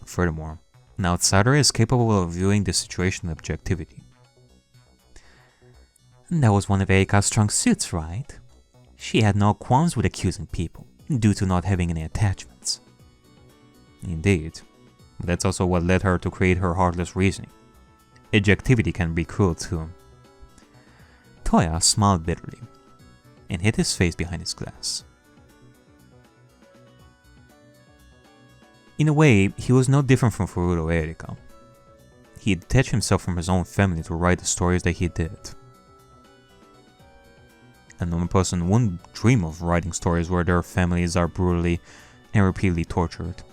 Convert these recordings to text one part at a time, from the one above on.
Furthermore, an outsider is capable of viewing the situation with objectivity. That was one of Erika's strong suits, right? She had no qualms with accusing people, due to not having any attachments. Indeed, but that's also what led her to create her heartless reasoning. Objectivity can be cruel too. Toya smiled bitterly, and hid his face behind his glass. In a way, he was no different from Furuta or Erika. He detached himself from his own family to write the stories that he did. A normal person wouldn't dream of writing stories where their families are brutally and repeatedly tortured,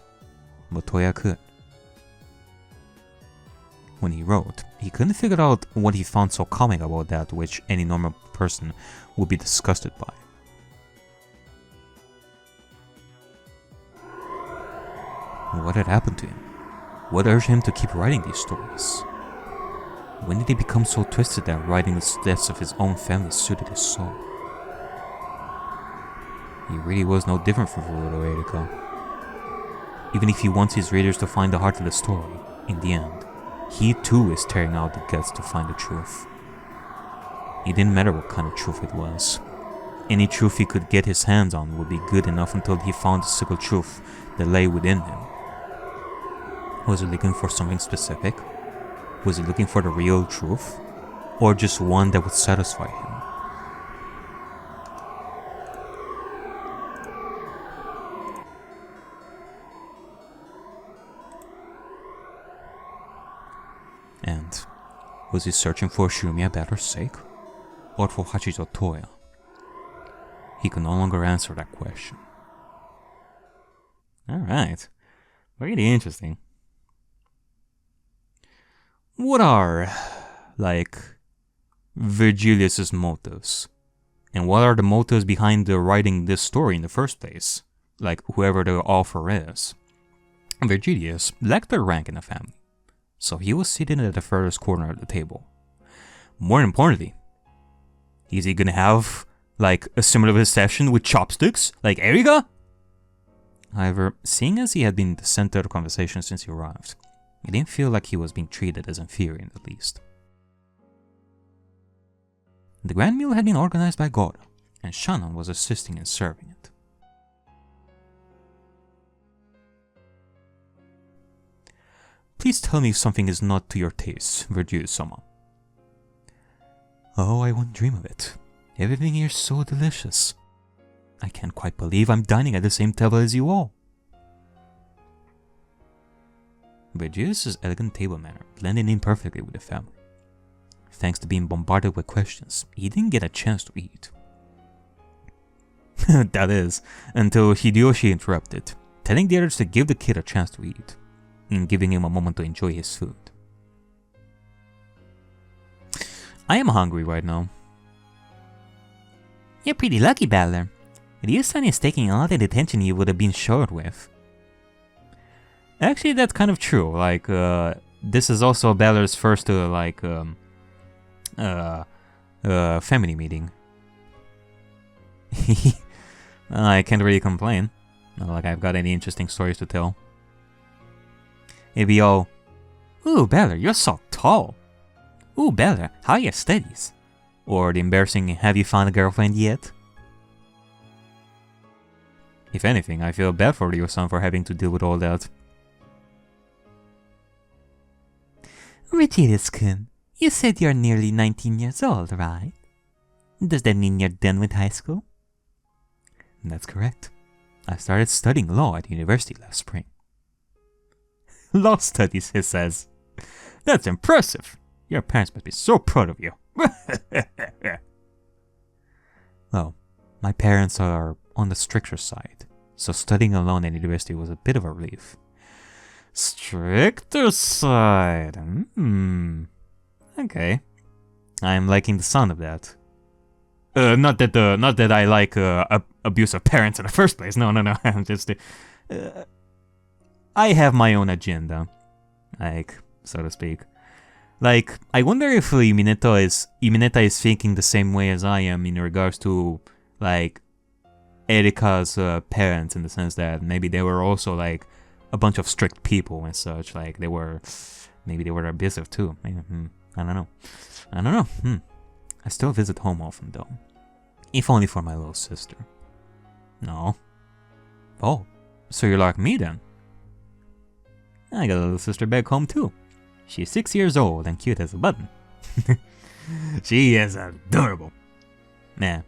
but Toya could. When he wrote, he couldn't figure out what he found so calming about that which any normal person would be disgusted by. What had happened to him? What urged him to keep writing these stories? When did he become so twisted that writing the deaths of his own family suited his soul? He really was no different from Furuta or Erika. Even if he wants his readers to find the heart of the story, in the end, he too is tearing out the guts to find the truth. It didn't matter what kind of truth it was. Any truth he could get his hands on would be good enough until he found the single truth that lay within him. Was he looking for something specific? Was he looking for the real truth? Or just one that would satisfy him? And was he searching for Shiromiya Batter's sake? Or for Hachijo Toya? He could no longer answer that question. Alright. Really interesting. What are, Virgilius's motives? And what are the motives behind writing this story in the first place? Whoever the author is. Virgilius lacked a rank in the family, so he was sitting at the furthest corner of the table. More importantly, is he gonna have, a similar session with chopsticks, like Erika? However, seeing as he had been the center of the conversation since he arrived, it didn't feel like he was being treated as inferior in the least. The grand meal had been organized by Goro, and Shannon was assisting in serving it. Please tell me if something is not to your taste, Virgilius-sama. Oh, I wouldn't dream of it. Everything here is so delicious. I can't quite believe I'm dining at the same table as you all. Virgilius' elegant table manner blended in perfectly with the family. Thanks to being bombarded with questions, he didn't get a chance to eat. That is, until Hideyoshi interrupted, telling the others to give the kid a chance to eat, and giving him a moment to enjoy his food. I am hungry right now. You're pretty lucky, Battler. Ryu-san is taking all the attention you would have been showered with. Actually, that's kind of true. This is also Battler's first, family meeting. I can't really complain. Not like I've got any interesting stories to tell. It'd be all, ooh, Battler, you're so tall. Ooh, Battler, how are your studies? Or the embarrassing, have you found a girlfriend yet? If anything, I feel bad for Ryu-san for having to deal with all that. Virgilius-kun, you said you're nearly 19 years old, right? Does that mean you're done with high school? That's correct. I started studying law at university last spring. Law studies, he says. That's impressive. Your parents must be so proud of you. Well, my parents are on the stricter side, so studying alone at university was a bit of a relief. Stricter side? Okay. I'm liking the sound of that. Not that I like abusive parents in the first place. No. I'm just... I have my own agenda, so to speak. I wonder if Uminetta is thinking the same way as I am in regards to, Erika's parents, in the sense that maybe they were also, a bunch of strict people and such. Like maybe they were abusive too. Maybe, I don't know. I still visit home often though. If only for my little sister. No. Oh, so you're like me then? I got a little sister back home too. She's 6 years old and cute as a button. She is adorable. Man.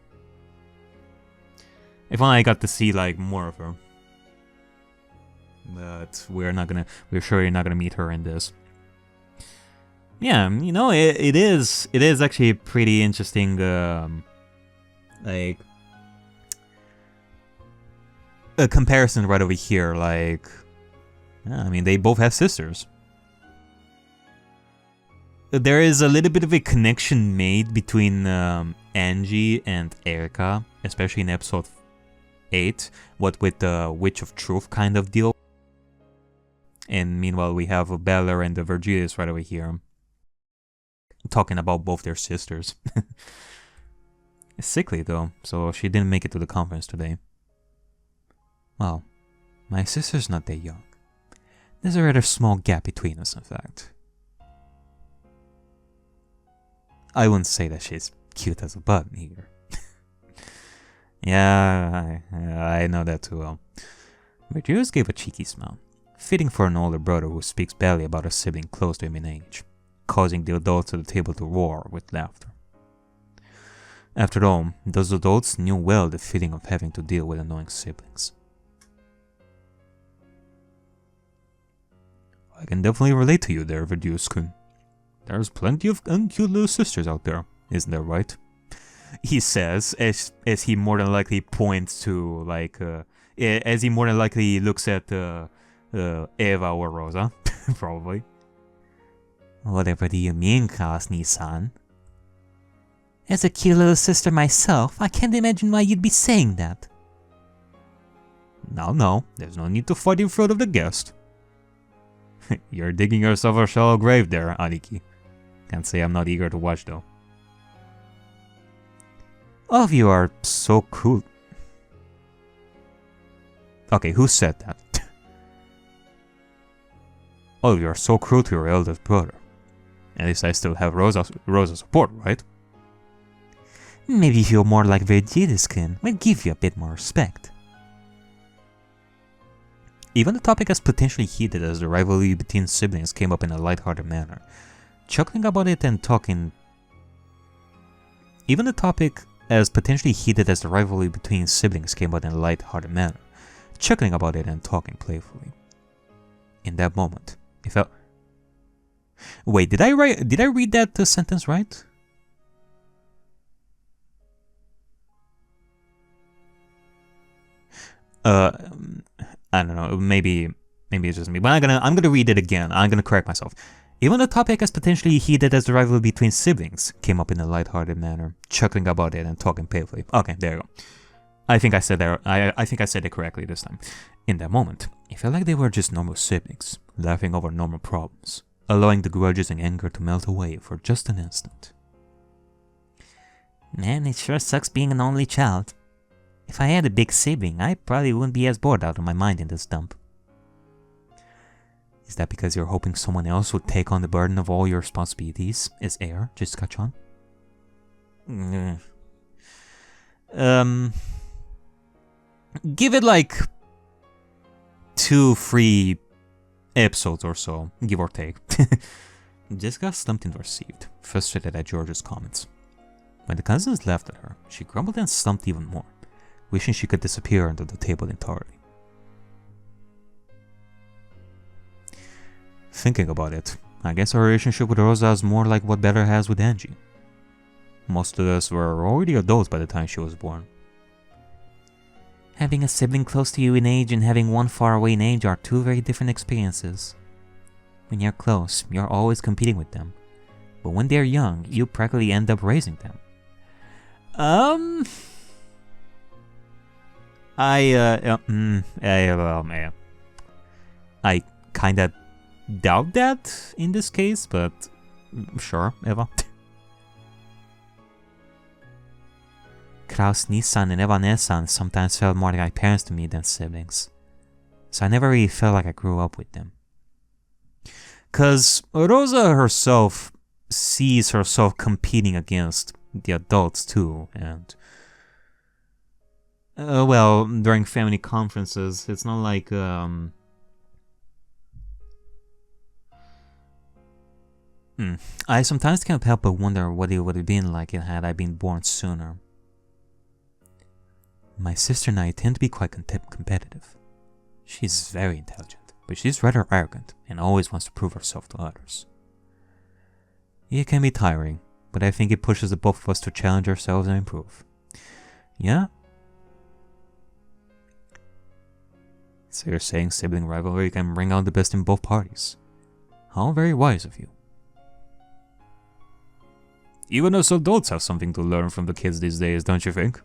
If only I got to see like more of her. But we're sure you're not gonna meet her in this. Yeah, you know, it is actually a pretty interesting, like, a comparison right over here, like, I mean, they both have sisters. There is a little bit of a connection made between Angie and Erika, especially in episode 8, what with the Witch of Truth kind of deal. And meanwhile, we have Bella and the Virgilius right over here, talking about both their sisters. It's sickly though, so she didn't make it to the conference today. Well, my sister's not that young. There's a rather small gap between us, in fact. I wouldn't say that she's cute as a button here. Yeah, I know that too well. But Julius gave a cheeky smile, fitting for an older brother who speaks badly about a sibling close to him in age, causing the adults at the table to roar with laughter. After all, those adults knew well the feeling of having to deal with annoying siblings. I can definitely relate to you there, Verdius-kun. There's plenty of uncute little sisters out there, isn't there, right? He says, as he more than likely points to, like, as he more than likely looks at Eva or Rosa, probably. Whatever do you mean, Krasny-san? As a cute little sister myself, I can't imagine why you'd be saying that. No, there's no need to fight in front of the guest. You're digging yourself a shallow grave there, Ariakey. Can't say I'm not eager to watch though. All of you are so cruel. Okay, who said that? All of you are so cruel to your eldest brother. At least I still have Rosa's support, right? Maybe if you're more like Vergilius-kun, we'd give you a bit more respect. Even the topic as potentially heated as the rivalry between siblings came up in a light-hearted manner. Chuckling about it and talking... Even the topic as potentially heated as the rivalry between siblings came out in a light-hearted manner, chuckling about it and talking playfully. In that moment, it felt... Wait, did I read that sentence right? I don't know, maybe it's just me, but I'm gonna read it again. I'm gonna correct myself. Even the topic as potentially heated as the rivalry between siblings came up in a light-hearted manner, chuckling about it and talking playfully. Okay, there you go. I think I said that. I think I said it correctly this time. In that moment, it felt like they were just normal siblings, laughing over normal problems, allowing the grudges and anger to melt away for just an instant. Man, it sure sucks being an only child. If I had a big sibling, I probably wouldn't be as bored out of my mind in this dump. Is that because you're hoping someone else would take on the burden of all your responsibilities as heir, just Kachan? Give it like 2-3 episodes or so, give or take. Jessica slumped into her seat, frustrated at George's comments. When the cousins laughed at her, she grumbled and slumped even more, wishing she could disappear under the table entirely. Thinking about it, I guess her relationship with Rosa is more like what Bella has with Angie. Most of us were already adults by the time she was born. Having a sibling close to you in age and having one far away in age are two very different experiences. When you're close, you're always competing with them. But when they're young, you practically end up raising them. I kinda doubt that in this case, but sure, Eva. Kraus Nissan and Eva Nessan sometimes felt more like parents to me than siblings. so I never really felt like I grew up with them. Because Rosa herself sees herself competing against the adults too, and well, during family conferences, it's not like I sometimes can't help but wonder what it would have been like had I been born sooner. My sister and I tend to be quite competitive. She's very intelligent, but she's rather arrogant and always wants to prove herself to others. It can be tiring, but I think it pushes the both of us to challenge ourselves and improve. Yeah? So you're saying sibling rivalry can bring out the best in both parties. How very wise of you. Even us adults have something to learn from the kids these days, don't you think?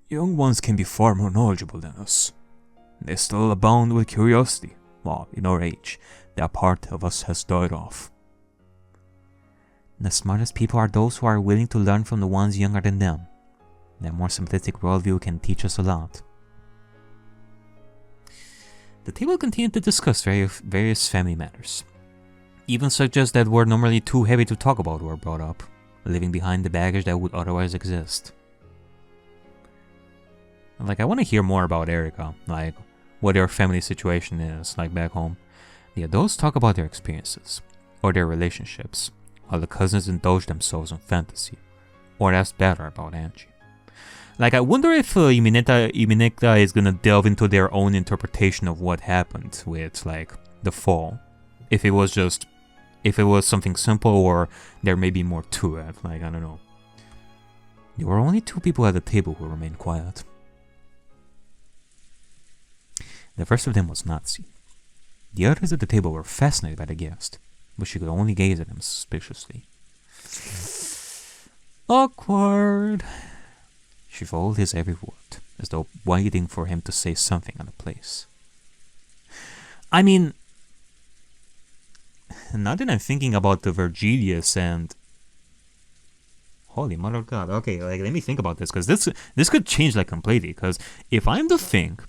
Young ones can be far more knowledgeable than us. They still abound with curiosity, while in our age, that part of us has died off. The smartest people are those who are willing to learn from the ones younger than them. Their more simplistic worldview can teach us a lot. The table continued to discuss various family matters. Even subjects that were normally too heavy to talk about were brought up, leaving behind the baggage that would otherwise exist. Like, I want to hear more about Erika, like, what their family situation is, like back home. The adults talk about their experiences, or their relationships, while the cousins indulge themselves in fantasy, or ask better about Angie. Like, I wonder if Uminetta is gonna delve into their own interpretation of what happened with, like, the fall. If it was something simple, or there may be more to it, like, I don't know. There were only two people at the table who remained quiet. The first of them was Nazi. The others at the table were fascinated by the guest, but she could only gaze at him suspiciously. Awkward. She followed his every word, as though waiting for him to say something on the place. I mean, now that I'm thinking about the Virgilius and... Holy mother of God, okay, like, let me think about this, because this could change, like, completely, because if I'm to think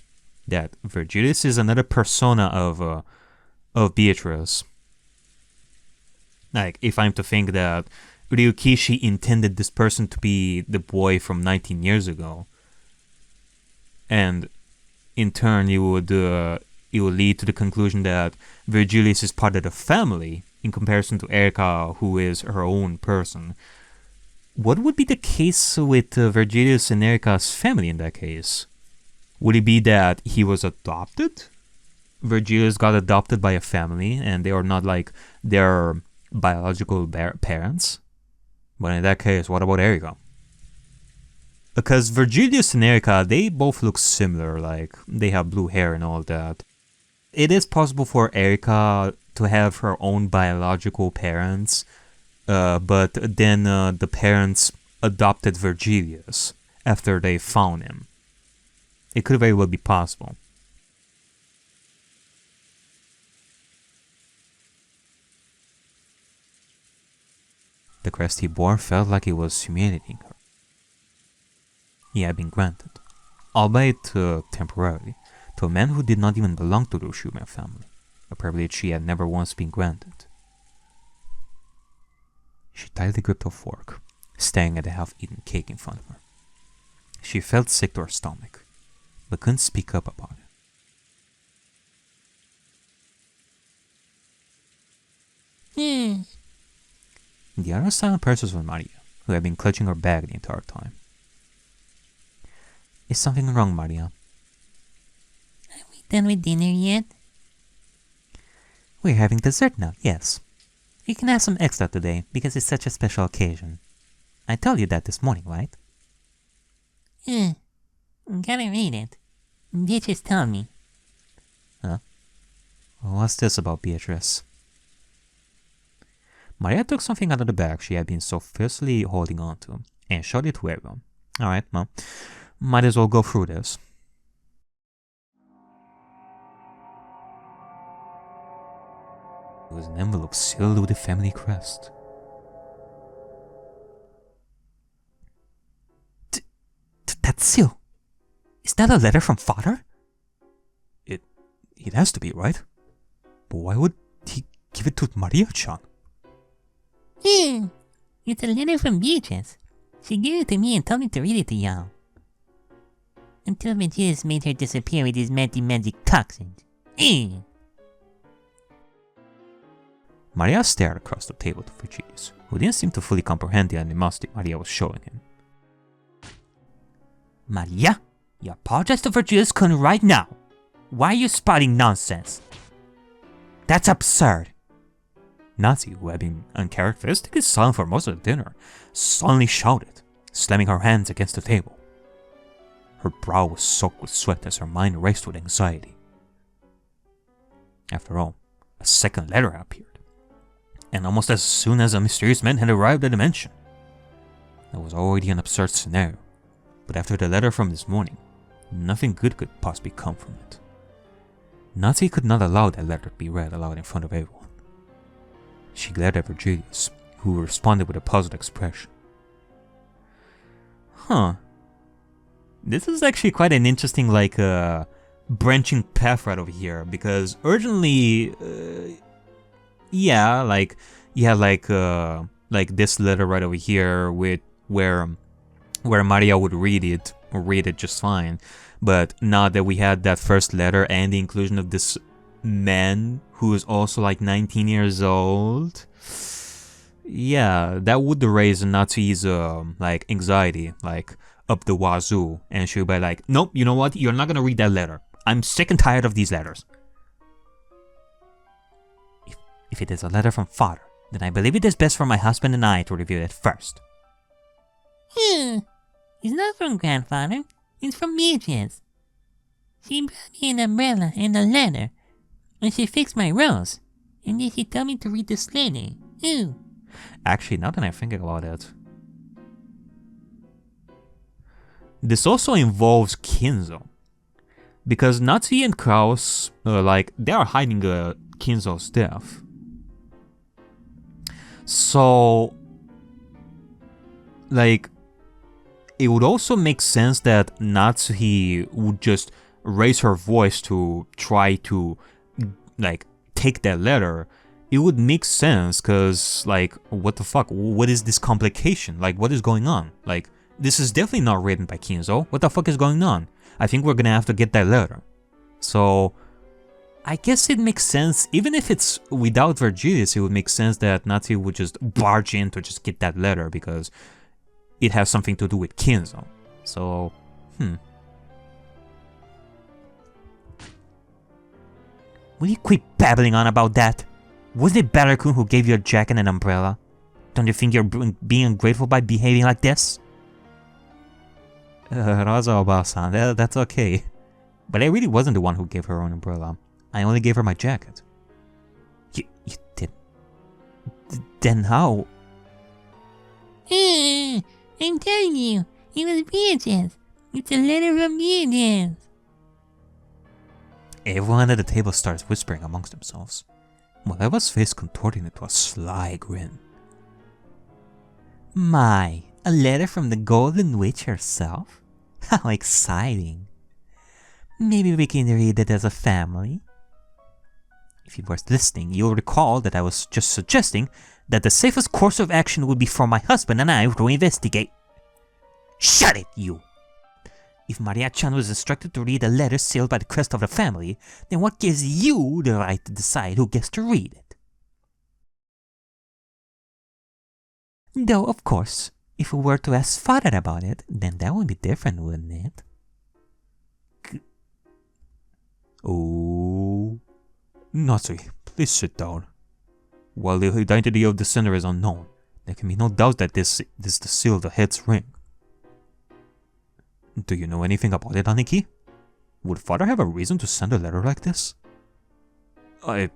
that Virgilius is another persona of Beatrice, like, if I'm to think that Ryukishi intended this person to be the boy from 19 years ago, and in turn it would lead to the conclusion that Virgilius is part of the family in comparison to Erika, who is her own person. What would be the case with Virgilius and Erika's family in that case? Would it be that he was adopted? Virgilius got adopted by a family and they are not like their biological parents? But in that case, what about Erika? Because Virgilius and Erika, they both look similar, like they have blue hair and all that. It is possible for Erika to have her own biological parents, but then the parents adopted Virgilius after they found him. It could very well be possible. The crest he bore felt like it was humiliating her. He had been granted, albeit temporarily, to a man who did not even belong to the Ushima family, a privilege she had never once been granted. She tightly gripped her fork, staring at the half-eaten cake in front of her. She felt sick to her stomach, but couldn't speak up about it. The other silent person was Maria, who had been clutching her bag the entire time. Is something wrong, Maria? Are we done with dinner yet? We're having dessert now, yes. You can have some extra today, because it's such a special occasion. I told you that this morning, right? Gotta read it. Beatrice told me. Huh? What's this about Beatrice? Maria took something out of the bag she had been so fiercely holding on to, and showed it to everyone. Alright, well, might as well go through this. It was an envelope sealed with the family crest. That seal? Is that a letter from father? It has to be, right? But why would he give it to Maria-chan? It's a letter from Beatrice. She gave it to me and told me to read it to y'all. Until Beatrice made her disappear with his magic toxins. Maria stared across the table to Virgilius, who didn't seem to fully comprehend the animosity Maria was showing him. Maria, you apologize to Virgilius-kun right now. Why are you spouting nonsense? That's absurd. Natsu, who had been uncharacteristically silent for most of the dinner, suddenly shouted, slamming her hands against the table. Her brow was soaked with sweat as her mind raced with anxiety. After all, a second letter appeared, and almost as soon as a mysterious man had arrived at the mansion. That was already an absurd scenario, but after the letter from this morning, nothing good could possibly come from it. Natsu could not allow that letter to be read aloud in front of everyone. She glared at Virgilius, who responded with a puzzled expression. Huh. This is actually quite an interesting, branching path right over here, because originally, you had this letter right over here with where Maria would read it just fine, but now that we had that first letter and the inclusion of this man who is also like 19 years old, yeah, that would raise Natsu's anxiety up the wazoo, and she'll be like, nope, you know what, you're not gonna read that letter. I'm sick and tired of these letters. If it is a letter from father, then I believe it is best for my husband and I to review it first. It's not from grandfather, it's from Beatrice. She brought me an umbrella and a letter, and she fixed my rose, and then she told me to read this letter. Actually, now that I'm thinking about it, this also involves Kinzo, because Natsu and Kraus, they are hiding Kinzo's death. So, it would also make sense that Natsuhi would just raise her voice to try to, take that letter. It would make sense, cause, what the fuck? What is this complication? What is going on? This is definitely not written by Kinzo. What the fuck is going on? I think we're gonna have to get that letter. So, I guess it makes sense, even if it's without Virgilius, it would make sense that Natsu would just barge in to just get that letter, because it has something to do with Kinzo. So, Will you quit babbling on about that? Was it Barakun who gave you a jacket and an umbrella? Don't you think you're being ungrateful by behaving like this? Raza-oba-san, that's okay. But I really wasn't the one who gave her an umbrella. I only gave her my jacket. You did? Then how? I'm telling you, it was Beatrice. It's a letter from Beatrice. Everyone at the table started whispering amongst themselves, while Eva's face contorting into a sly grin. My, a letter from the Golden Witch herself? How exciting. Maybe we can read it as a family. If you were listening, you'll recall that I was just suggesting that the safest course of action would be for my husband and I to investigate. Shut it, you! If Maria-chan was instructed to read a letter sealed by the crest of the family, then what gives you the right to decide who gets to read it? Though, of course, if we were to ask father about it, then that would be different, wouldn't it? Oh... Natsu, please sit down. While the identity of the sender is unknown, there can be no doubt that this is the seal of the head's ring. Do you know anything about it, Aniki? Would father have a reason to send a letter like this? I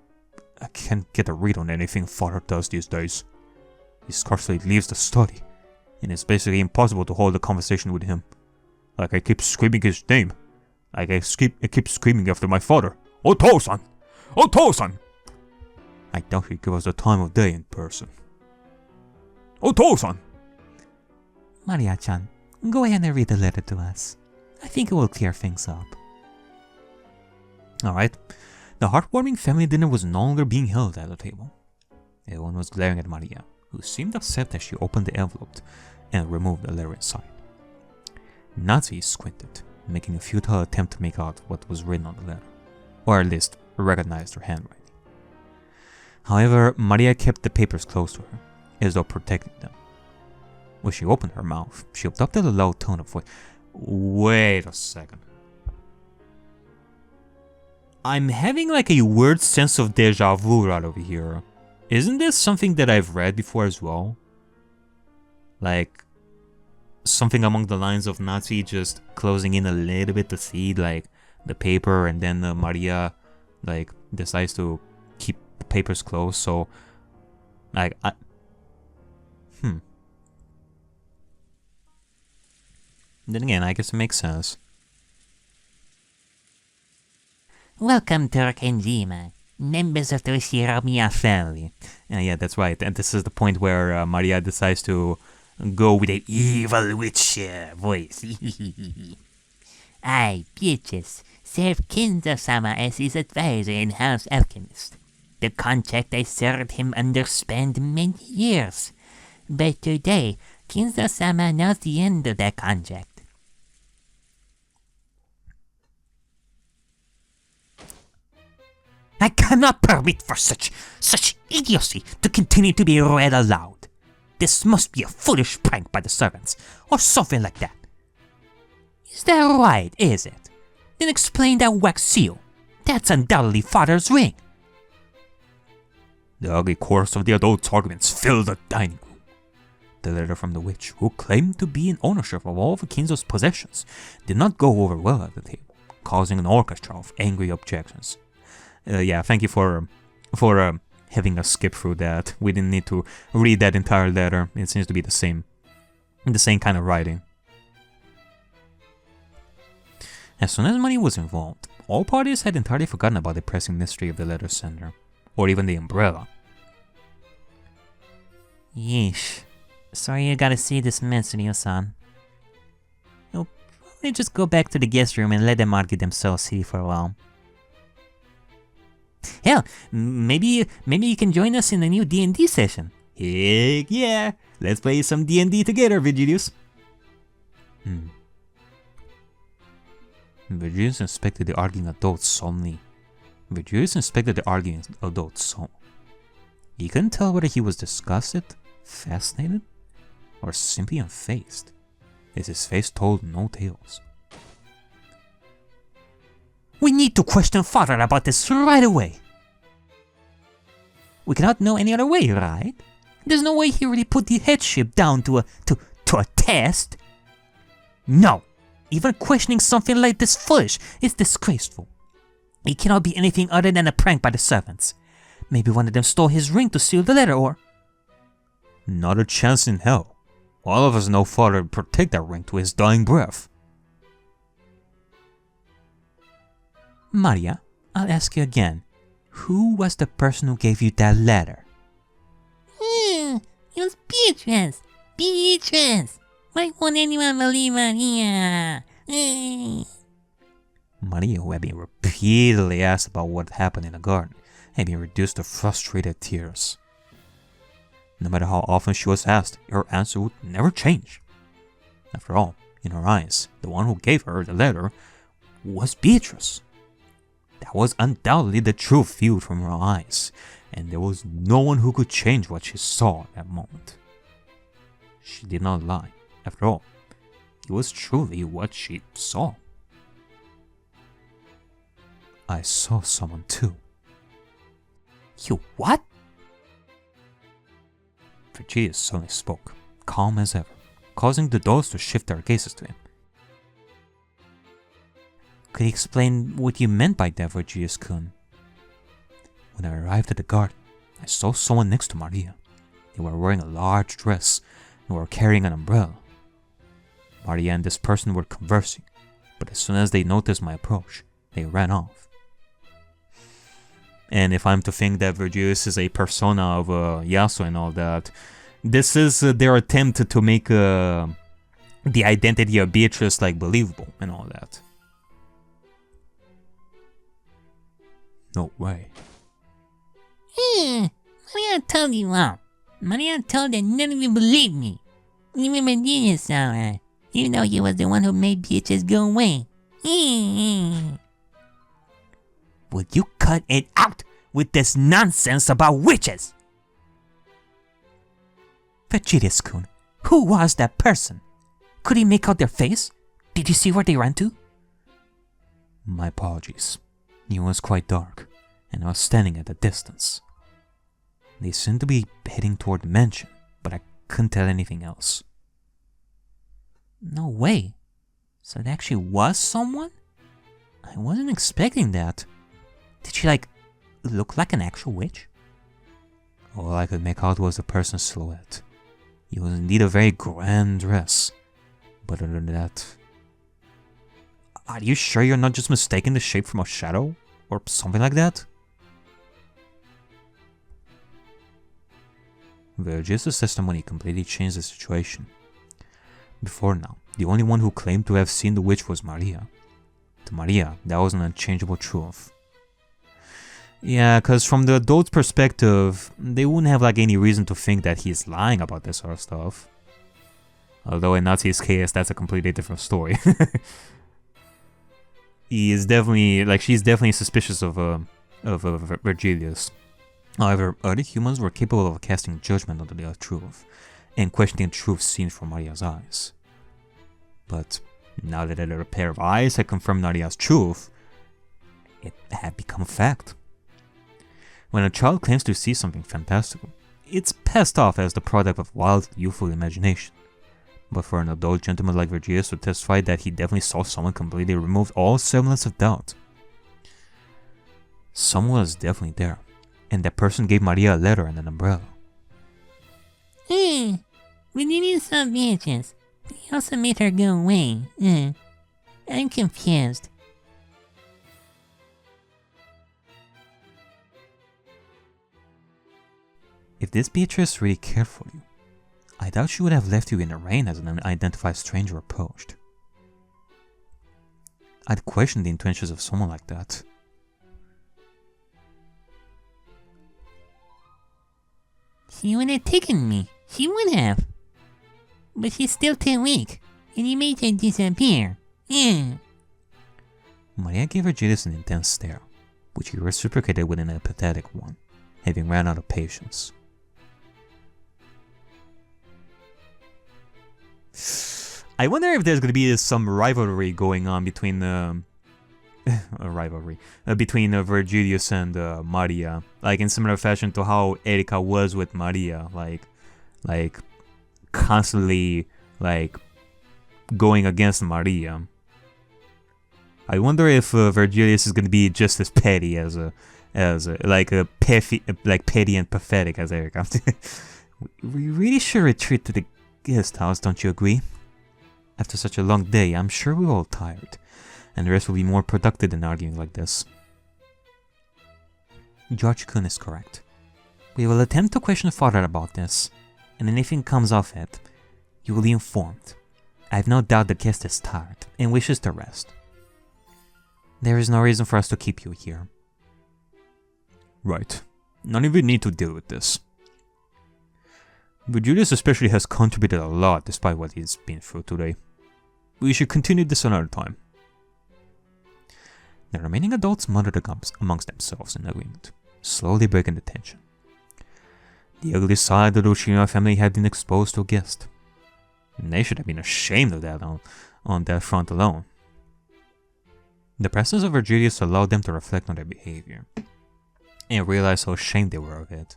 can't get a read on anything father does these days. He scarcely leaves the study, and it's basically impossible to hold a conversation with him. I keep screaming his name. I keep screaming after my father. Oto-san! Oto-san! I doubt he'd give us the time of day in person. Oto-san! Alright, the heartwarming family dinner was no longer being held at the table. Everyone was glaring at Maria, who seemed upset as she opened the envelope and removed the letter inside. Nazi squinted, making a futile attempt to make out what was written on the letter, or at least recognized her handwriting. However, Maria kept the papers close to her, as though protecting them. When she opened her mouth, she adopted a low tone of voice. Wait a second. I'm having like a weird sense of deja vu right over here. Isn't this something that I've read before as well? Like, something along the lines of Nazi just closing in a little bit to see like the paper, and then Maria like decides to keep the papers closed, so like Then again, I guess it makes sense. Welcome to Kenjima, members of the Shiramiya family. Yeah, that's right. And this is the point where Maria decides to go with an evil witch voice. I, Beatrice, serve Kinzo-sama as his advisor and house alchemist. The contract I served him under spanned many years. But today, Kinzo-sama knows the end of that contract. I cannot permit for such idiocy to continue to be read aloud. This must be a foolish prank by the servants, or something like that. Is that right, is it? Then explain that wax seal. That's undoubtedly father's ring. The ugly chorus of the adults' arguments filled the dining room. The letter from the witch, who claimed to be in ownership of all of Kinzo's possessions, did not go over well at the table, causing an orchestra of angry objections. Yeah, thank you for having us skip through that. We didn't need to read that entire letter. It seems to be the same kind of writing. As soon as money was involved, all parties had entirely forgotten about the pressing mystery of the letter sender, or even the umbrella. Yeesh. Sorry you gotta see this mess, Ryo-san. You'll probably just go back to the guest room and let them argue themselves here for a while. Hell, maybe you can join us in the new D&D session. Heck yeah! Let's play some D&D together, Vigilius. Vigilius inspected the arguing adults solemnly. He couldn't tell whether he was disgusted, fascinated, or simply unfazed, as his face told no tales. We need to question father about this right away. We cannot know any other way, right? There's no way he really put the headship down to a test. No, even questioning something like this foolish is disgraceful. It cannot be anything other than a prank by the servants. Maybe one of them stole his ring to seal the letter, or... Not a chance in hell. All of us know father would protect that ring to his dying breath. Maria, I'll ask you again. Who was the person who gave you that letter? It was Beatrice. Beatrice. Why won't anyone believe Maria? Maria, who had been repeatedly asked about what happened in the garden, had been reduced to frustrated tears. No matter how often she was asked, her answer would never change. After all, in her eyes, the one who gave her the letter was Beatrice. That was undoubtedly the truth viewed from her eyes, and there was no one who could change what she saw at that moment. She did not lie. After all, it was truly what she saw. I saw someone too. You what? Virginia suddenly spoke, calm as ever, causing the adults to shift their gazes to him. Could you explain what you meant by that, Virgilius-kun? When I arrived at the garden, I saw someone next to Maria. They were wearing a large dress and were carrying an umbrella. Maria and this person were conversing, but as soon as they noticed my approach, they ran off. And if I'm to think that Virgilius is a persona of Yasuo and all that, this is their attempt to make the identity of Beatrice like believable and all that. No way. Maria told you all. Maria told that none of you believed me. Even Virginia saw her, even though you was the one who made bitches go away. Will you cut it out with this nonsense about witches? Virgilius-kun, who was that person? Could he make out their face? Did you see where they ran to? My apologies. It was quite dark, and I was standing at a distance. They seemed to be heading toward the mansion, but I couldn't tell anything else. No way. So it actually was someone? I wasn't expecting that. Did she, look like an actual witch? All I could make out was a person's silhouette. It was indeed a very grand dress, but other than that... Are you sure you're not just mistaking the shape from a shadow? Or something like that? Virgilius' testimony completely changed the situation. Before now, the only one who claimed to have seen the witch was Maria. To Maria, that was an unchangeable truth. Yeah, cause from the adult's perspective, they wouldn't have any reason to think that he's lying about this sort of stuff. Although in Natsu's case, that's a completely different story. He is definitely, she's definitely suspicious of Virgilius. However, other humans were capable of casting judgment on the truth, and questioning the truth seen from Maria's eyes. But now that a pair of eyes had confirmed Maria's truth, it had become a fact. When a child claims to see something fantastical, it's passed off as the product of wild, youthful imagination. But for an adult gentleman like Virgilius to testify that he definitely saw someone completely removed all semblance of doubt. Someone was definitely there, and that person gave Maria a letter and an umbrella. We didn't saw bitches. He also made her go away. I'm confused. If this Beatrice really cared for you, I doubt she would have left you in the rain as an unidentified stranger approached. I'd question the intentions of someone like that. She would have taken me. She would have. But she's still too weak, and he made her disappear. Maria gave Virgilius an intense stare, which he reciprocated with an apathetic one, having ran out of patience. I wonder if there's gonna be some rivalry going on between between Virgilius and Maria, in similar fashion to how Erika was with Maria, constantly going against Maria. I wonder if Virgilius is gonna be just as petty petty and pathetic as Erika. We really should retreat to the guest house, don't you agree? After such a long day, I'm sure we're all tired, and the rest will be more productive than arguing like this. George-kun is correct. We will attempt to question Father about this, and if anything comes of it, you will be informed. I have no doubt the guest is tired and wishes to rest. There is no reason for us to keep you here. Right. None of you need to deal with this. Virgilius especially has contributed a lot despite what he's been through today. We should continue this another time. The remaining adults muttered amongst themselves in agreement, slowly breaking the tension. The ugly side of the Ushima family had been exposed to a guest. And they should have been ashamed of that on that front alone. The presence of Virgilius allowed them to reflect on their behavior, and realize how ashamed they were of it.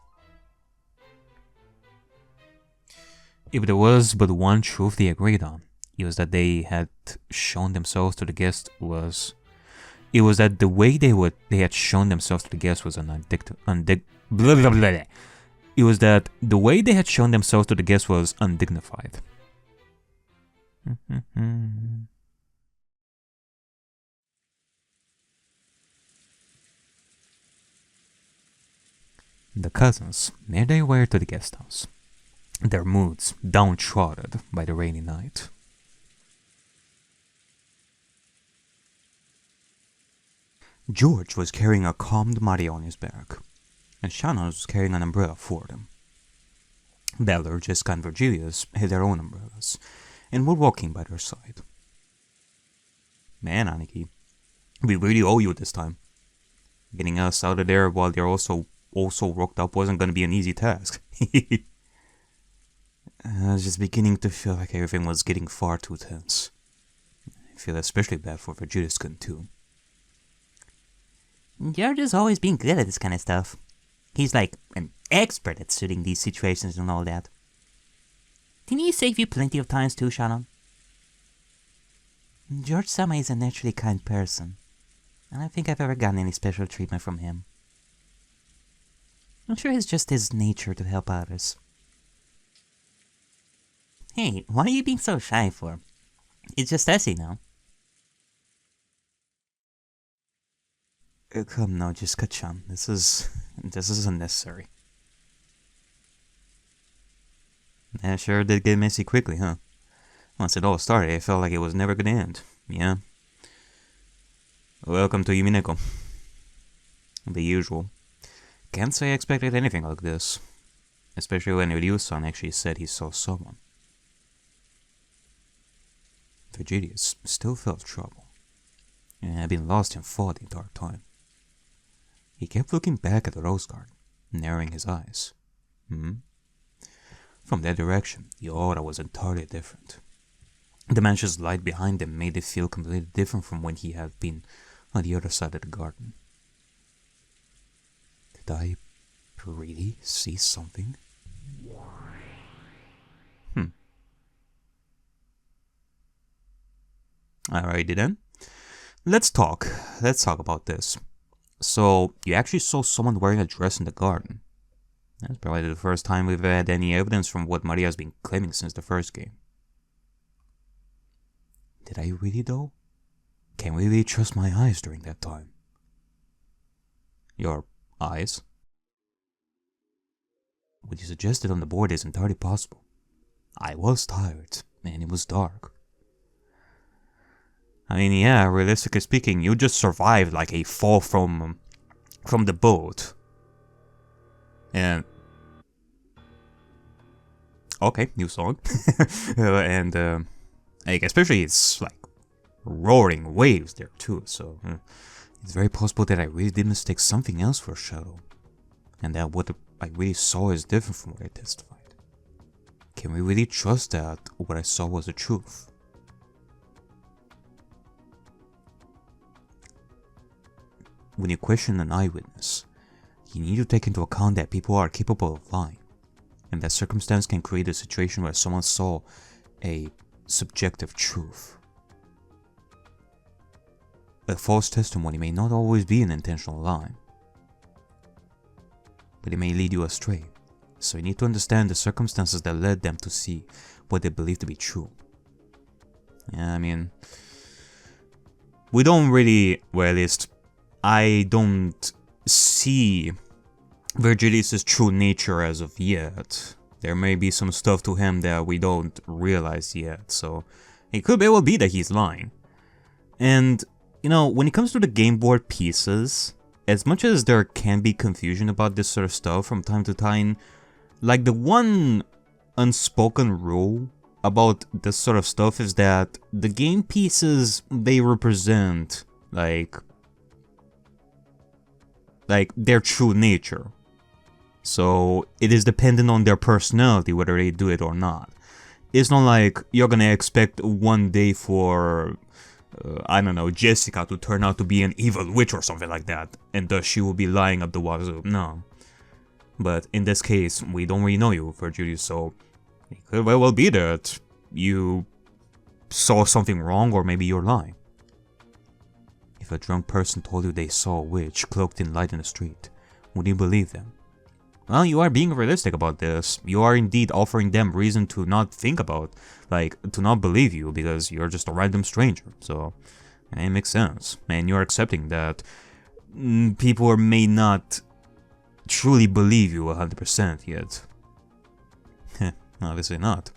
If there was but one truth they agreed on, it was that they had shown themselves to the guest was... It was that the way they had shown themselves to the guest was It was that the way they had shown themselves to the guest was undignified. The cousins made their way to the guest house, their moods downtrodden by the rainy night. George was carrying a calmed Maria on his back, and Shannon was carrying an umbrella for them. Ballard, Jessica, and Virgilius had their own umbrellas, and were walking by their side. Man, Ariakey, we really owe you this time. Getting us out of there while they're also rocked up wasn't going to be an easy task. I was just beginning to feel like everything was getting far too tense. I feel especially bad for Virgilius too. George has always been good at this kind of stuff. He's like an expert at suiting these situations and all that. Didn't he save you plenty of times too, Shannon? George Sama is a naturally kind person. I don't think I've ever gotten any special treatment from him. I'm sure it's just his nature to help others. Hey, what are you being so shy for? It's just us, you know. Come now, Jessica-chan. This is unnecessary. Yeah, sure did get messy quickly, huh? Once it all started, it felt like it was never gonna end. Yeah. Welcome to Umineko. The usual. Can't say I expected anything like this. Especially when Ryu-san actually said he saw someone. Virgilius still felt trouble, and had been lost in thought the entire time. He kept looking back at the rose garden, narrowing his eyes. From that direction, the aura was entirely different. The mansion's light behind him made it feel completely different from when he had been on the other side of the garden. Did I really see something? Alrighty then. Let's talk about this. So, you actually saw someone wearing a dress in the garden. That's probably the first time we've had any evidence from what Maria's been claiming since the first game. Did I really though? Can we really trust my eyes during that time? Your eyes? What you suggested on the board is entirely possible. I was tired, and it was dark. I mean, yeah, realistically speaking, you just survived like a fall from the boat. And okay, new song. And like especially it's like roaring waves there too, so it's very possible that I really did mistake something else for a shadow, and that what I really saw is different from what I testified. Can we really trust that what I saw was the truth? When you question an eyewitness, you need to take into account that people are capable of lying, and that circumstance can create a situation where someone saw a subjective truth. A false testimony may not always be an intentional lie, but it may lead you astray, so you need to understand the circumstances that led them to see what they believe to be true. Yeah, I mean, we don't really, well at least, I don't see Virgilius' true nature as of yet. There may be some stuff to him that we don't realize yet, so it could very well be that he's lying. And, you know, when it comes to the game board pieces, as much as there can be confusion about this sort of stuff from time to time, like the one unspoken rule about this sort of stuff is that the game pieces, they represent, like their true nature. So it is dependent on their personality whether they do it or not. It's not like you're gonna expect one day for, I don't know, Jessica to turn out to be an evil witch or something like that, and thus she will be lying up the wazoo. No. But in this case, we don't really know you, Virgilius, so it could very well be that you saw something wrong, or maybe you're lying. If a drunk person told you they saw a witch cloaked in light in the street, would you believe them? Well, you are being realistic about this. You are indeed offering them reason to not think about, like, to not believe you because you're just a random stranger. So, it makes sense. And you're accepting that people may not truly believe you 100% yet. Obviously not.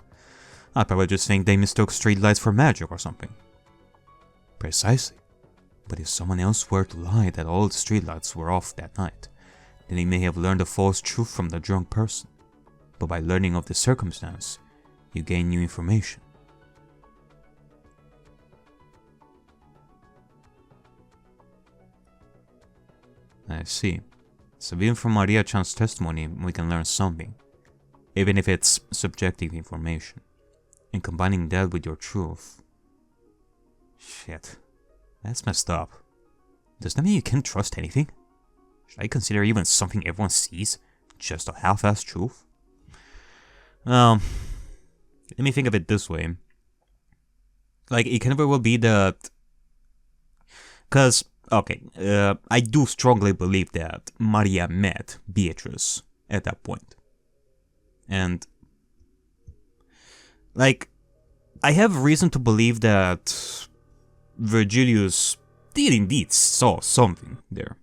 I probably just think they mistook streetlights for magic or something. Precisely. But if someone else were to lie that all the streetlights were off that night, then he may have learned a false truth from the drunk person. But by learning of the circumstance, you gain new information. I see. So even from Maria-chan's testimony, we can learn something, even if it's subjective information. And combining that with your truth... Shit. That's messed up. Does that mean you can't trust anything? Should I consider even something everyone sees just a half-assed truth? Let me think of it this way. Like, it can very well be that... Because, okay, I do strongly believe that Maria met Beatrice at that point. And, like, I have reason to believe that Virgilius did indeed saw something there.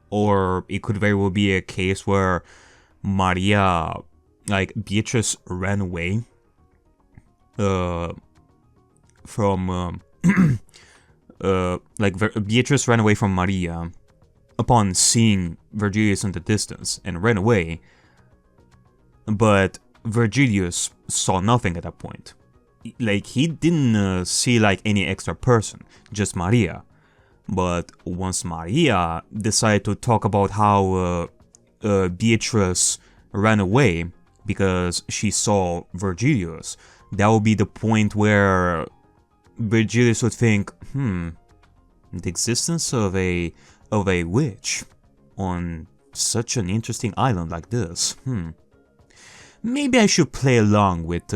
Or it could very well be a case where Maria, like, Beatrice ran away from, Beatrice ran away from Maria upon seeing Virgilius in the distance and ran away, but Virgilius saw nothing at that point. Like, he didn't see, like, any extra person, just Maria. But once Maria decided to talk about how Beatrice ran away because she saw Virgilius, that would be the point where Virgilius would think, the existence of a witch on such an interesting island like this, maybe I should play along with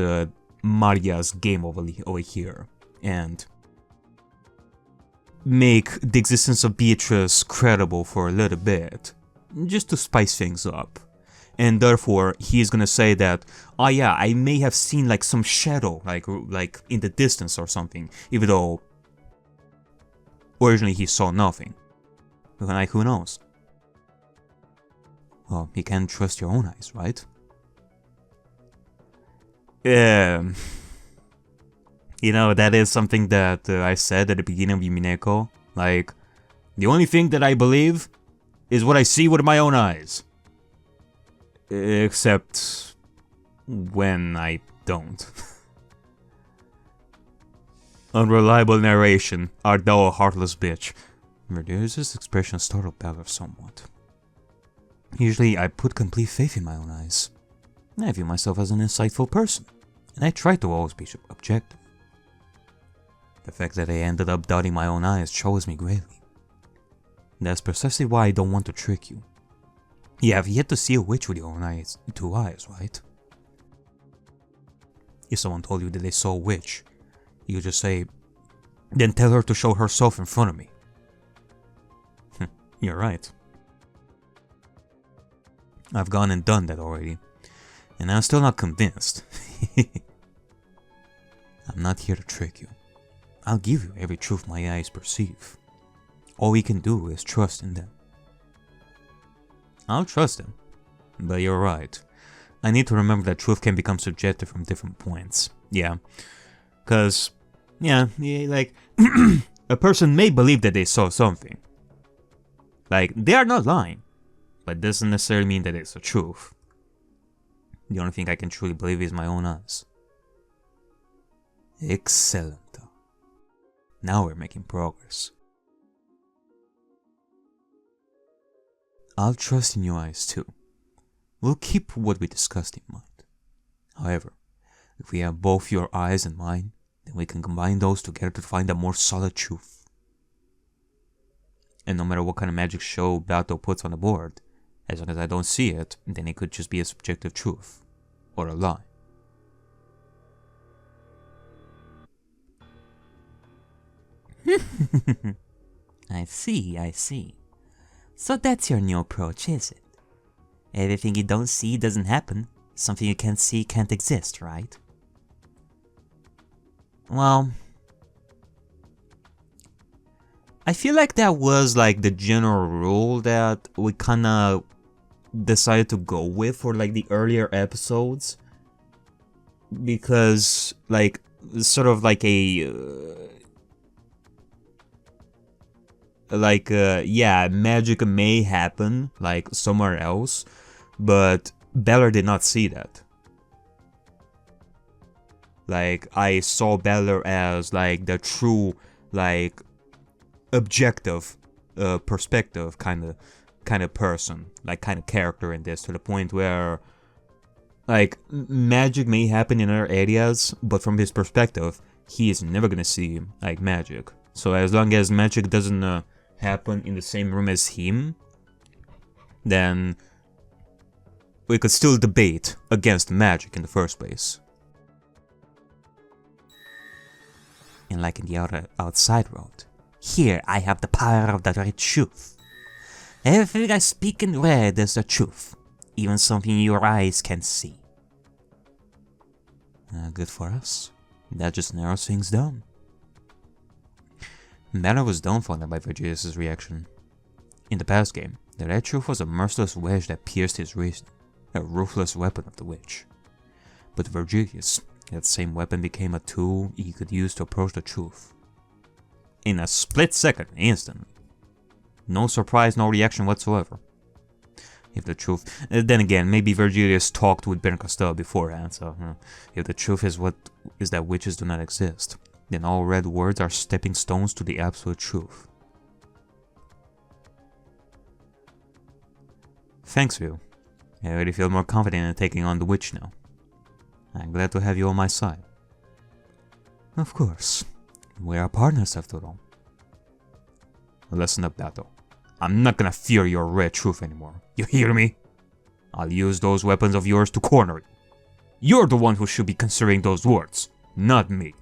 Maria's game over here and make the existence of Beatrice credible for a little bit, just to spice things up. And therefore, he's gonna say that, oh yeah, I may have seen like some shadow, like in the distance or something, even though originally he saw nothing. Like, who knows? Well, you can't trust your own eyes, right? You know, that is something that I said at the beginning of Umineko. Like, the only thing that I believe is what I see with my own eyes. Except when I don't. Unreliable narration. Art thou a heartless bitch? Verdeus's expression startled Ballard somewhat. Usually I put complete faith in my own eyes. I view myself as an insightful person, and I try to always be objective. The fact that I ended up doubting my own eyes troubles me greatly. That's precisely why I don't want to trick you. You have yet to see a witch with your own eyes, 2 eyes, right? If someone told you that they saw a witch, you just say, then tell her to show herself in front of me. You're right. I've gone and done that already, and I'm still not convinced. I'm not here to trick you. I'll give you every truth my eyes perceive. All we can do is trust in them. I'll trust them, but you're right. I need to remember that truth can become subjective from different points. Yeah, cause, yeah, like, a person may believe that they saw something. Like, they are not lying, but doesn't necessarily mean that it's the truth. The only thing I can truly believe is my own eyes. Excellent. Now we're making progress. I'll trust in your eyes too. We'll keep what we discussed in mind. However, if we have both your eyes and mine, then we can combine those together to find a more solid truth. And no matter what kind of magic show Bato puts on the board, as long as I don't see it, then it could just be a subjective truth. Or a lie. I see. So that's your new approach, is it? Everything you don't see doesn't happen. Something you can't see can't exist, right? Well, I feel like that was like the general rule that we kinda decided to go with for like the earlier episodes. Because, like, sort of like a... yeah, magic may happen, like, somewhere else, but Beller did not see that. Like, I saw Beller as, like, the true, like, objective, perspective kind of person, like, kind of character in this, to the point where, like, magic may happen in other areas, but from his perspective, he is never gonna see, like, magic. So as long as magic doesn't happen in the same room as him, then we could still debate against magic in the first place. And like in the outside world, here I have the power of the red truth. Everything I speak in red is the truth, even something your eyes can see. Good for us. That just narrows things down. Banner was dumbfounded by Virgilius' reaction. In the past game, the red truth was a merciless wedge that pierced his reason, a ruthless weapon of the witch. But Virgilius, that same weapon became a tool he could use to approach the truth. In a split second, instantly. No surprise, no reaction whatsoever. If the truth... then again, maybe Virgilius talked with Ben Costello beforehand, so... if the truth is that witches do not exist, then all red words are stepping stones to the absolute truth. Thanks, View. I already feel more confident in taking on the witch now. I'm glad to have you on my side. Of course. We are partners after all. Listen up, Battle. I'm not gonna fear your red truth anymore. You hear me? I'll use those weapons of yours to corner you. You're the one who should be considering those words, not me.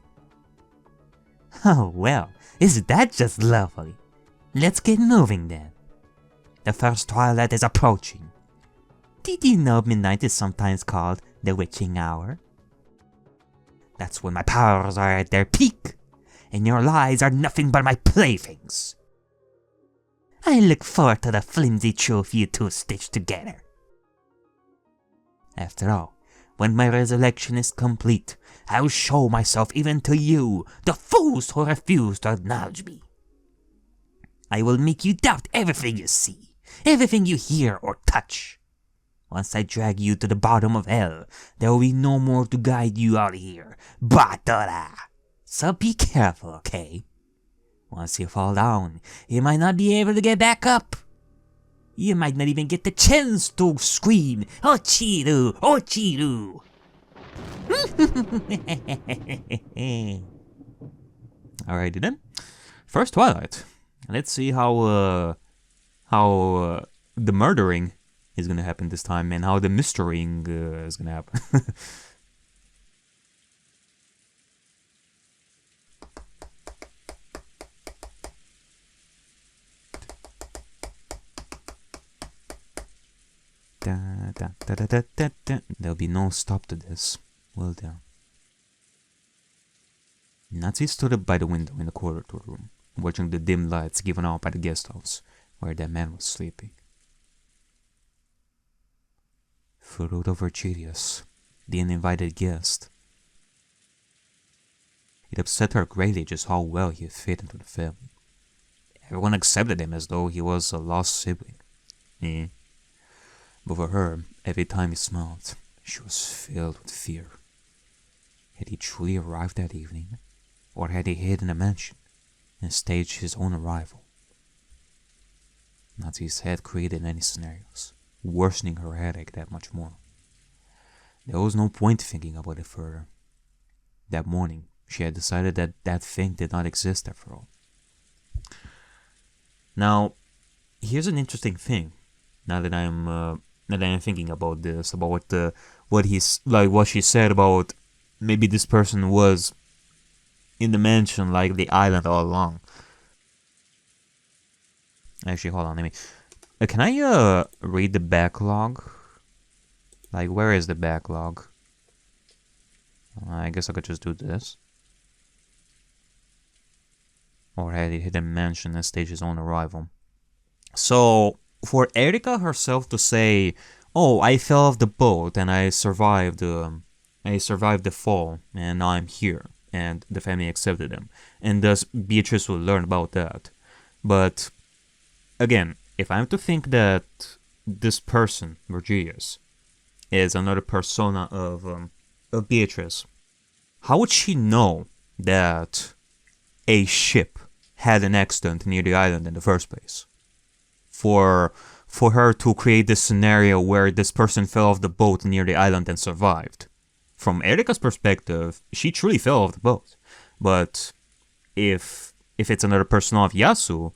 Oh well, isn't that just lovely? Let's get moving then. The first twilight is approaching. Did you know midnight is sometimes called the witching hour? That's when my powers are at their peak, and your lies are nothing but my playthings. I look forward to the flimsy truth you two stitch together. After all, when my resurrection is complete, I will show myself even to you, the fools who refuse to acknowledge me. I will make you doubt everything you see, everything you hear or touch. Once I drag you to the bottom of hell, there will be no more to guide you out of here. Batara! So be careful, okay? Once you fall down, you might not be able to get back up. You might not even get the chance to scream, Ochiru! Ochiru! Alrighty then. First Twilight. Let's see how the murdering is gonna happen this time, and how the mysterying is gonna happen. There'll be no stop to this, will there? Nazi stood up by the window in the corridor room, watching the dim lights given out by the guest house, where that man was sleeping. Fruit of Virgilius, the uninvited guest. It upset her greatly just how well he had fit into the family. Everyone accepted him as though he was a lost sibling. But for her, every time he smiled, she was filled with fear. Had he truly arrived that evening? Or had he hid in a mansion and staged his own arrival? Nazi's head created many scenarios, worsening her headache that much more. There was no point thinking about it further. That morning, she had decided that that thing did not exist after all. Now, here's an interesting thing. Now that I'm thinking about this, about what she said about maybe this person was in the mansion, like the island all along. Actually, hold on, let me. Can I read the backlog? Like, where is the backlog? I guess I could just do this. Or had he hit a mansion and staged his own arrival? So, for Erika herself to say, "Oh, I fell off the boat and I survived the fall, and now I'm here," and the family accepted him, and thus Beatrice will learn about that. But again, if I'm to think that this person, Virgilius, is another persona of Beatrice, how would she know that a ship had an accident near the island in the first place? For her to create this scenario where this person fell off the boat near the island and survived. From Erika's perspective, she truly fell off the boat. But if it's another persona of Yasu,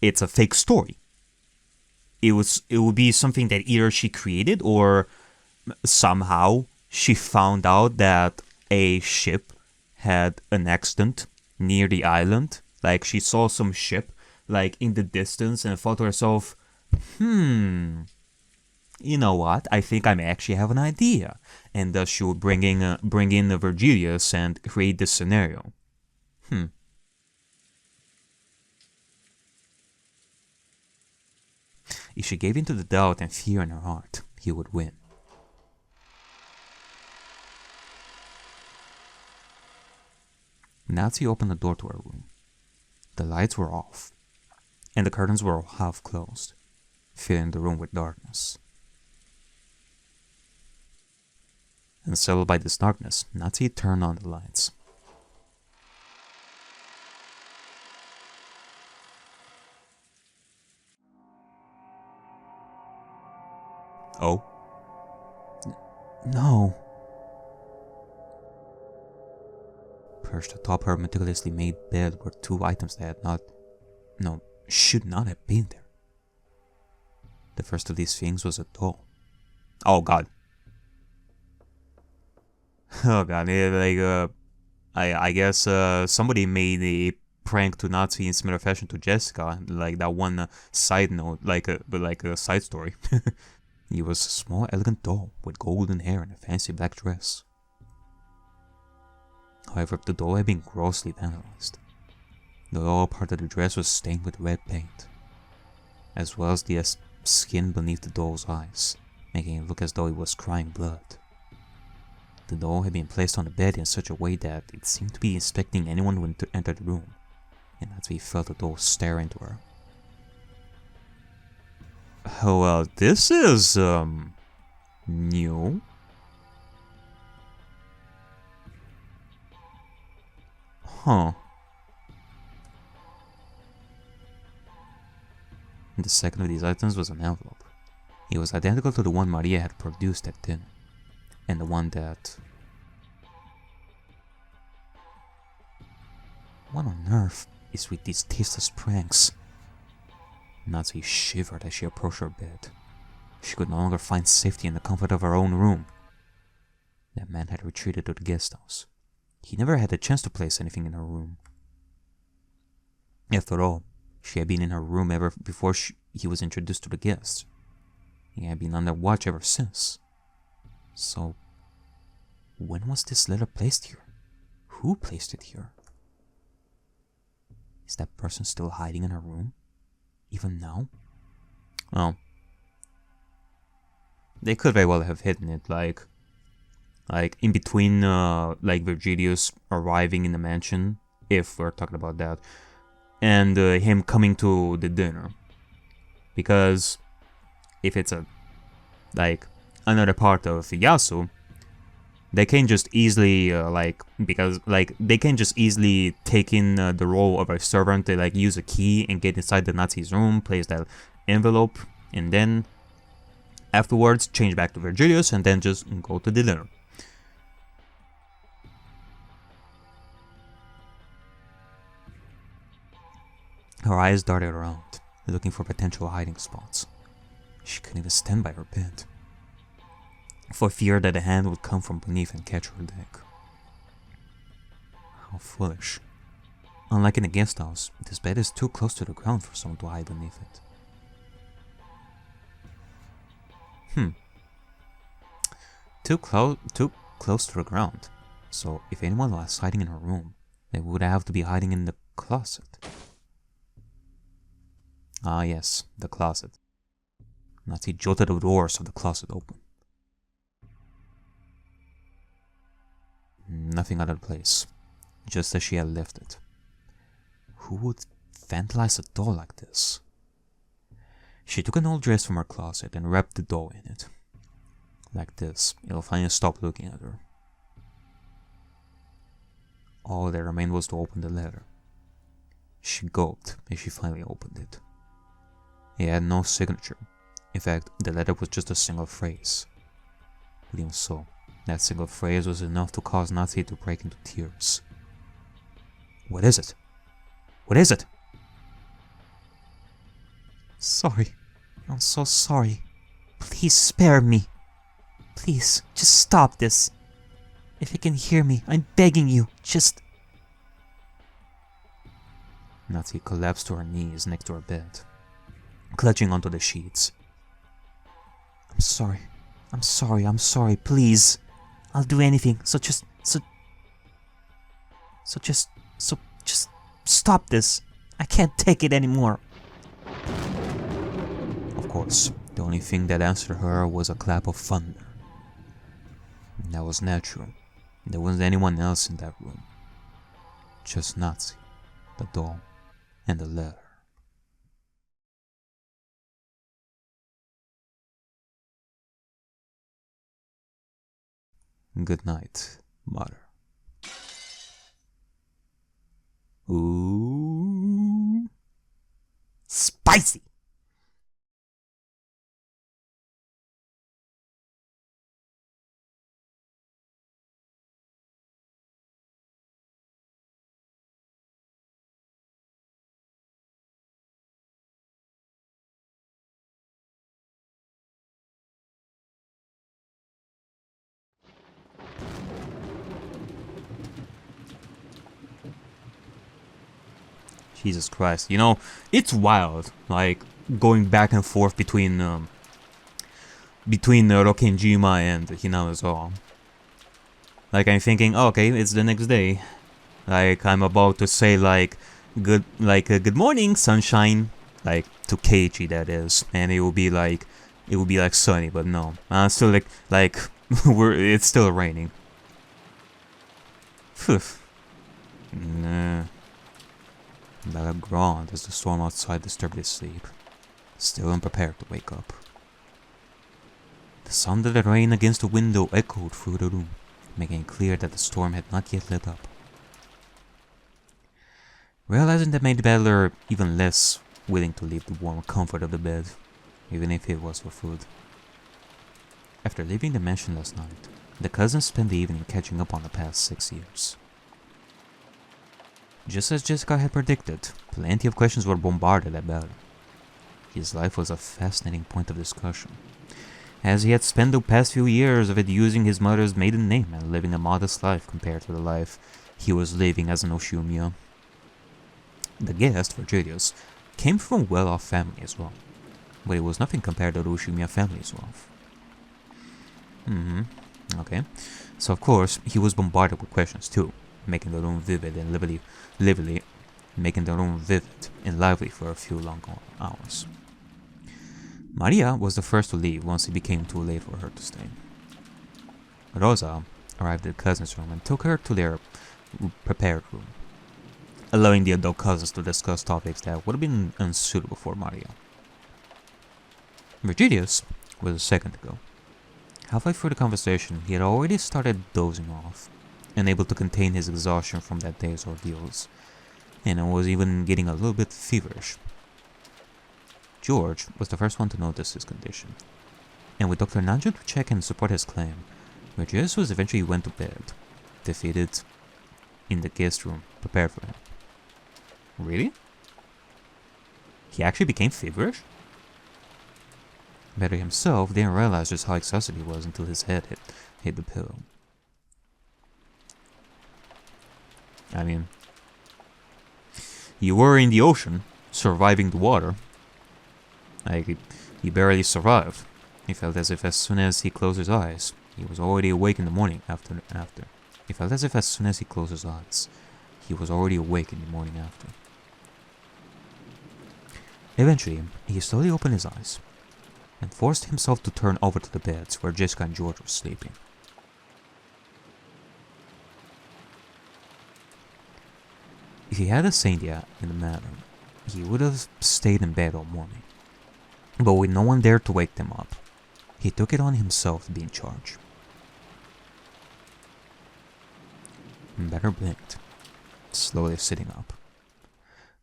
it's a fake story. It would be something that either she created or somehow she found out that a ship had an accident near the island. Like she saw some ship like in the distance and thought to herself, you know what? I think I may actually have an idea. And thus she would bring in the Virgilius and create this scenario. If she gave in to the doubt and fear in her heart, he would win. Natsuki opened the door to her room. The lights were off, and the curtains were half closed, filling the room with darkness. Unsettled by this darkness, Natsuki turned on the lights. Oh? No. Perched atop her meticulously made bed were two items that should not have been there. The first of these things was a doll. Oh god. Oh god, I guess somebody made a prank to Natsuki in similar fashion to Jessica, like that one side note, like a side story. It was a small, elegant doll with golden hair and a fancy black dress. However, the doll had been grossly vandalized. The lower part of the dress was stained with red paint, as well as the skin beneath the doll's eyes, making it look as though it was crying blood. The doll had been placed on the bed in such a way that it seemed to be inspecting anyone who entered the room, and Natsuki felt the doll stare into her. Oh well, this is, new. Huh. The second of these items was an envelope. It was identical to the one Maria had produced at dinner, and the one that... What on earth is with these tasteless pranks? Natsuki shivered as she approached her bed. She could no longer find safety in the comfort of her own room. That man had retreated to the guest house. He never had the chance to place anything in her room. After all, she had been in her room ever before he was introduced to the guests. He had been under watch ever since. So, when was this letter placed here? Who placed it here? Is that person still hiding in her room? Even now? Well, they could very well have hidden it, like in between, like Virgilius arriving in the mansion, if we're talking about that, and him coming to the dinner. Because if it's another part of Yasu, they can just easily, they can just easily take in the role of a servant. They use a key and get inside the Nazi's room, place that envelope, and then afterwards change back to Virgilius and then just go to the dinner. Her eyes darted around, looking for potential hiding spots. She couldn't even stand by her bed, for fear that a hand would come from beneath and catch her leg. How foolish. Unlike in the guest house, this bed is too close to the ground for someone to hide beneath it. Too close to the ground. So if anyone was hiding in her room, they would have to be hiding in the closet. Ah yes, the closet. Natsuki jolted the doors of the closet open. Nothing out of place, just as she had left it. Who would vandalize a doll like this? She took an old dress from her closet and wrapped the doll in it. Like this, it'll finally stop looking at her. All that remained was to open the letter. She gulped as she finally opened it. It had no signature. In fact, the letter was just a single phrase. But even so, that single phrase was enough to cause Natsuki to break into tears. What is it? What is it? Sorry. I'm so sorry. Please spare me. Please, just stop this. If you can hear me, I'm begging you, just... Natsuki collapsed to her knees next to her bed, clutching onto the sheets. I'm sorry, please. I'll do anything, just stop this. I can't take it anymore. Of course, the only thing that answered her was a clap of thunder. And that was natural. There wasn't anyone else in that room. Just Natsuki, the doll, and the letter. Good night, Mother. Ooh. Spicy! Jesus Christ, you know, it's wild, like, going back and forth between Rokenjima and Hinao as well. Like, I'm thinking, oh, okay, it's the next day. Like, I'm about to say, like, good morning, sunshine, like, to Keiichi, that is, and it will be like sunny, but no, still like, it's still raining. Phew. Nah. Bella groaned as the storm outside disturbed his sleep, still unprepared to wake up. The sound of the rain against the window echoed through the room, making it clear that the storm had not yet let up. Realizing that made Bella even less willing to leave the warm comfort of the bed, even if it was for food. After leaving the mansion last night, the cousins spent the evening catching up on the past 6 years. Just as Jessica had predicted, plenty of questions were bombarded at Bella. His life was a fascinating point of discussion, as he had spent the past few years of it using his mother's maiden name and living a modest life compared to the life he was living as an Oshumiya. The guest, Virgilius, came from a well-off family as well, but it was nothing compared to the Oshumiya family's wealth. Okay. So of course, he was bombarded with questions too, making the room vivid and lively for a few long hours. Maria was the first to leave once it became too late for her to stay. Rosa arrived at the cousins' room and took her to their prepared room, allowing the adult cousins to discuss topics that would have been unsuitable for Maria. Virgilius was the second to go. Halfway through the conversation, he had already started dozing off, unable to contain his exhaustion from that day's ordeals, and was even getting a little bit feverish. George was the first one to notice his condition, and with Dr. Nanjo to check and support his claim, Virgilius eventually went to bed, defeated, in the guest room, prepared for him. Really? He actually became feverish? Better himself didn't realize just how exhausted he was until his head hit the pillow. I mean, you were in the ocean, surviving the water. Like, he barely survived. He felt as if as soon as he closed his eyes, he was already awake in the morning after. He felt as if as soon as he closed his eyes, he was already awake in the morning after. Eventually, he slowly opened his eyes, and forced himself to turn over to the beds where Jessica and George were sleeping. If he had a say in the matter, he would have stayed in bed all morning. But with no one there to wake them up, he took it on himself to be in charge. Better blinked, slowly sitting up.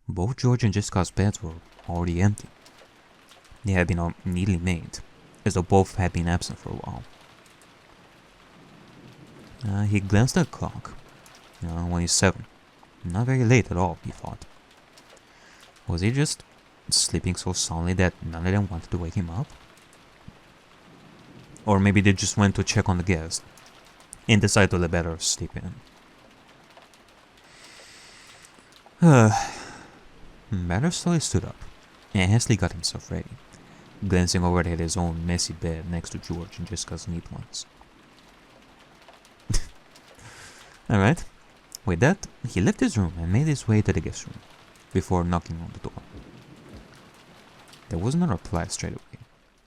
Both George and Jessica's beds were already empty. They had been neatly made, as though both had been absent for a while. He glanced at the clock. Only 7. Not very late at all, he thought. Was he just sleeping so soundly that none of them wanted to wake him up? Or maybe they just went to check on the guest and decided to let better sleep in. Better slowly stood up and hastily got himself ready, glancing over at his own messy bed next to George and Jessica's neat ones. Alright, with that, he left his room and made his way to the guest room, before knocking on the door. There was no reply straight away,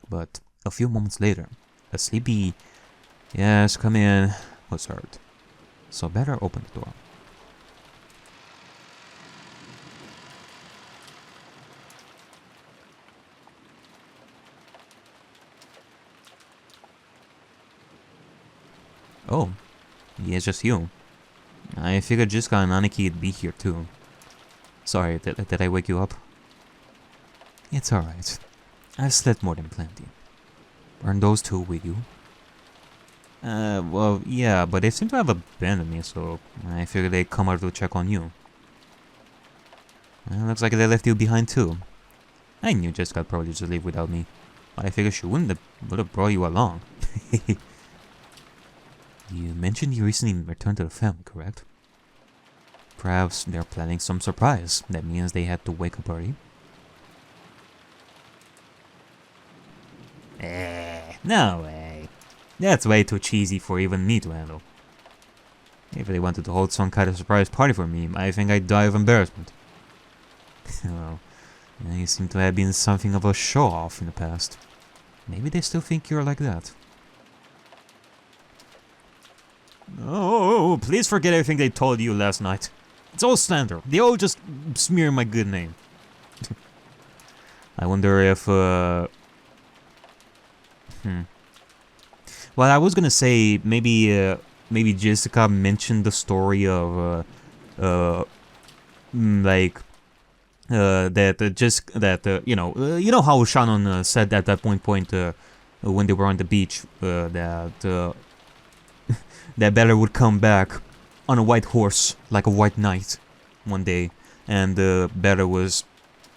but a few moments later, a sleepy, "Yes, come in," was heard, so Better opened the door. "Oh, yeah, it's just you. I figured Jessica and Ariakey would be here too. Sorry, did I wake you up?" "It's alright. I've slept more than plenty." "Aren't those two with you?" Well, yeah, but they seem to have abandoned me, so I figured they'd come out to check on you." "Well, looks like they left you behind too. I knew Jessica would probably just leave without me, but I figured she would have brought you along." "You mentioned you recently returned to the family, correct? Perhaps they're planning some surprise. That means they had to wake up early." No way. That's way too cheesy for even me to handle. If they wanted to hold some kind of surprise party for me, I think I'd die of embarrassment. Well, you seem to have been something of a show-off in the past. Maybe they still think you're like that. Oh, please forget everything they told you last night. It's all slander. They all just smear my good name. I wonder if, Well, I was gonna say, maybe Jessica mentioned the story of, you know how Shannon said at that point, when they were on the beach, that, that Better would come back on a white horse, like a white knight, one day, and Better was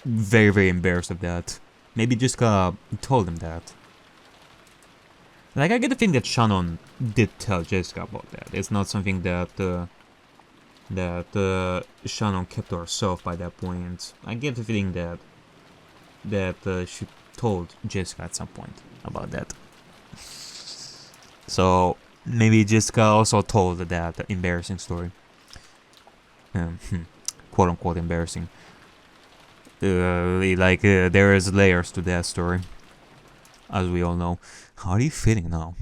very, very embarrassed of that. Maybe Jessica told him that. Like, I get the thing that Shannon did tell Jessica about that. It's not something that Shannon kept to herself by that point. I get the feeling that she told Jessica at some point about that. So maybe Jessica also told that embarrassing story. Quote unquote embarrassing. There is layers to that story, as we all know. How are you feeling now?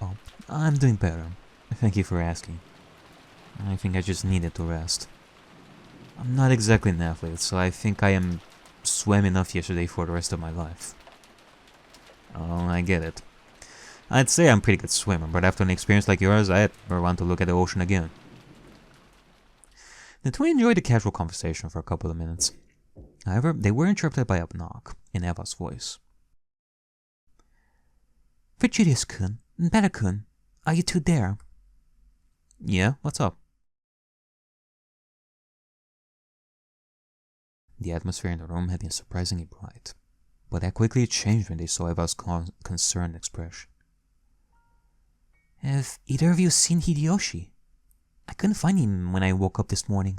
Oh, I'm doing better. Thank you for asking. I think I just needed to rest. I'm not exactly an athlete, so I think I swam enough yesterday for the rest of my life. Oh, I get it. I'd say I'm a pretty good swimmer, but after an experience like yours, I'd never want to look at the ocean again. The two enjoyed the casual conversation for a couple of minutes. However, they were interrupted by a knock in Eva's voice. "Virgilius-kun, Better-kun, are you two there?" "Yeah, what's up?" The atmosphere in the room had been surprisingly bright, but that quickly changed when they saw Eva's concerned expression. "Have either of you seen Hideyoshi? I couldn't find him when I woke up this morning."